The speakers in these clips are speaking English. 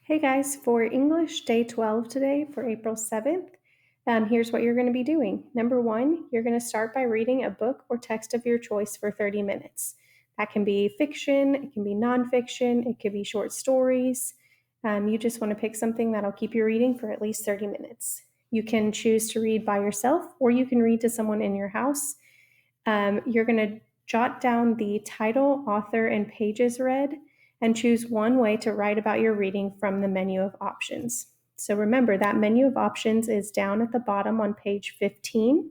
Hey guys, for English Day 12 today for April 7th, here's what you're going to be doing. Number one, you're going to start by reading a book or text of your choice for 30 minutes. That can be fiction, it can be nonfiction, it could be short stories. You just want to pick something that'll keep you reading for at least 30 minutes. You can choose to read by yourself or you can read to someone in your house. You're going to jot down the title, author, and pages read and choose one way to write about your reading from the menu of options. So remember, that menu of options is down at the bottom on page 15.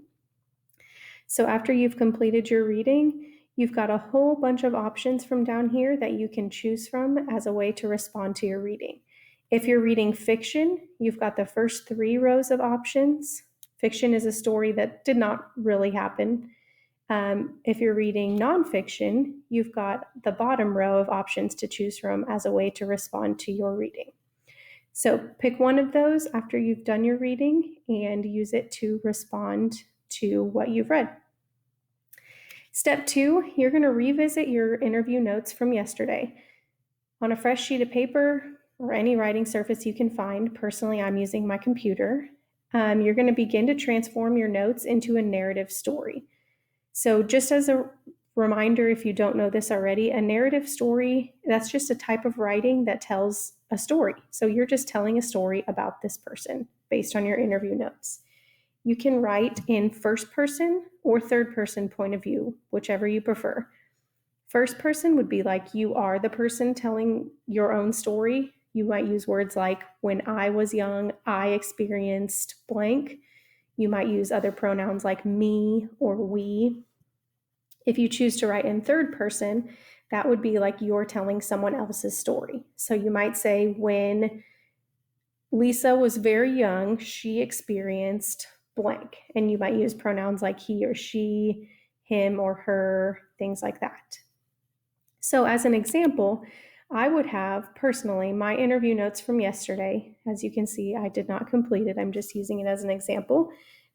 So after you've completed your reading, you've got a whole bunch of options from down here that you can choose from as a way to respond to your reading. If you're reading fiction, you've got the first 3 rows of options. Fiction is a story that did not really happen. If you're reading nonfiction, you've got the bottom row of options to choose from as a way to respond to your reading. So pick one of those after you've done your reading and use it to respond to what you've read. Step 2, you're going to revisit your interview notes from yesterday. On a fresh sheet of paper or any writing surface you can find, personally I'm using my computer, you're going to begin to transform your notes into a narrative story. So just as a reminder, if you don't know this already, a narrative story, that's just a type of writing that tells a story. So you're just telling a story about this person based on your interview notes. You can write in first person or third person point of view, whichever you prefer. First person would be like you are the person telling your own story. You might use words like, when I was young, I experienced blank. You might use other pronouns like me or we. If you choose to write in third person, that would be like you're telling someone else's story. So you might say, when Lisa was very young, she experienced blank. And you might use pronouns like he or she, him or her, things like that. So as an example, I would have personally my interview notes from yesterday. As you can see, I did not complete it. I'm just using it as an example.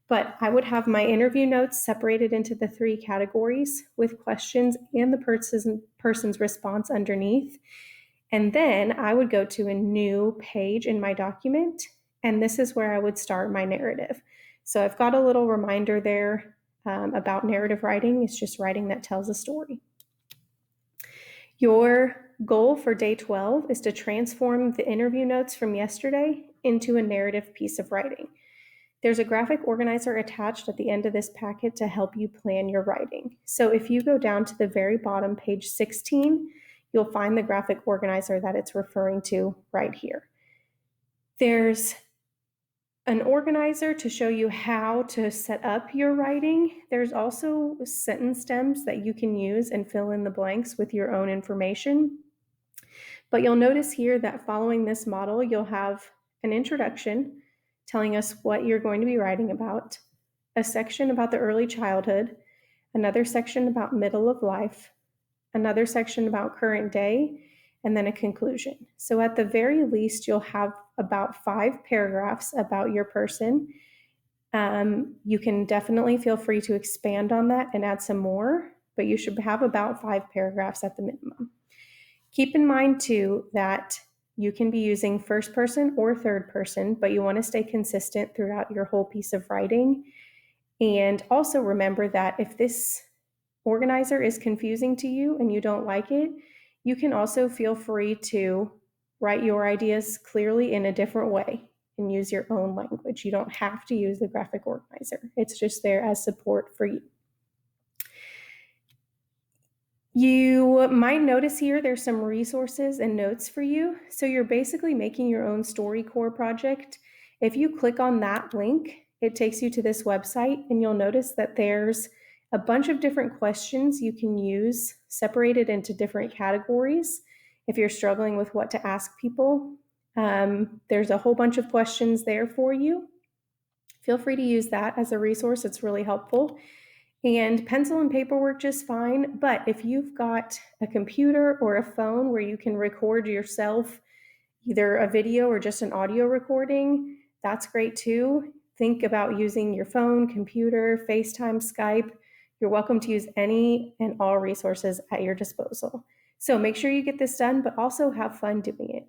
But I would have my interview notes separated into the 3 categories with questions and the person's response underneath. And then I would go to a new page in my document, and this is where I would start my narrative. So I've got a little reminder there about narrative writing. It's just writing that tells a story. Your goal for day 12 is to transform the interview notes from yesterday into a narrative piece of writing. There's a graphic organizer attached at the end of this packet to help you plan your writing. So if you go down to the very bottom, page 16, you'll find the graphic organizer that it's referring to right here. There's an organizer to show you how to set up your writing. There's also sentence stems that you can use and fill in the blanks with your own information. But you'll notice here that following this model, you'll have an introduction telling us what you're going to be writing about, a section about the early childhood, another section about middle of life, another section about current day, and then a conclusion. So at the very least, you'll have about 5 paragraphs about your person. You can definitely feel free to expand on that and add some more, but you should have about 5 paragraphs at the minimum. Keep in mind too that you can be using first person or third person, but you want to stay consistent throughout your whole piece of writing. And also remember that if this organizer is confusing to you and you don't like it, you can also feel free to write your ideas clearly in a different way and use your own language. You don't have to use the graphic organizer. It's just there as support for you. You might notice here there's some resources and notes for you. So you're basically making your own StoryCorps project. If you click on that link, it takes you to this website and you'll notice that there's a bunch of different questions you can use separated into different categories. If you're struggling with what to ask people, there's a whole bunch of questions there for you. Feel free to use that as a resource. It's really helpful. And pencil and paper work just fine, but if you've got a computer or a phone where you can record yourself, either a video or just an audio recording, that's great too. Think about using your phone, computer, FaceTime, Skype. You're welcome to use any and all resources at your disposal. So make sure you get this done, but also have fun doing it.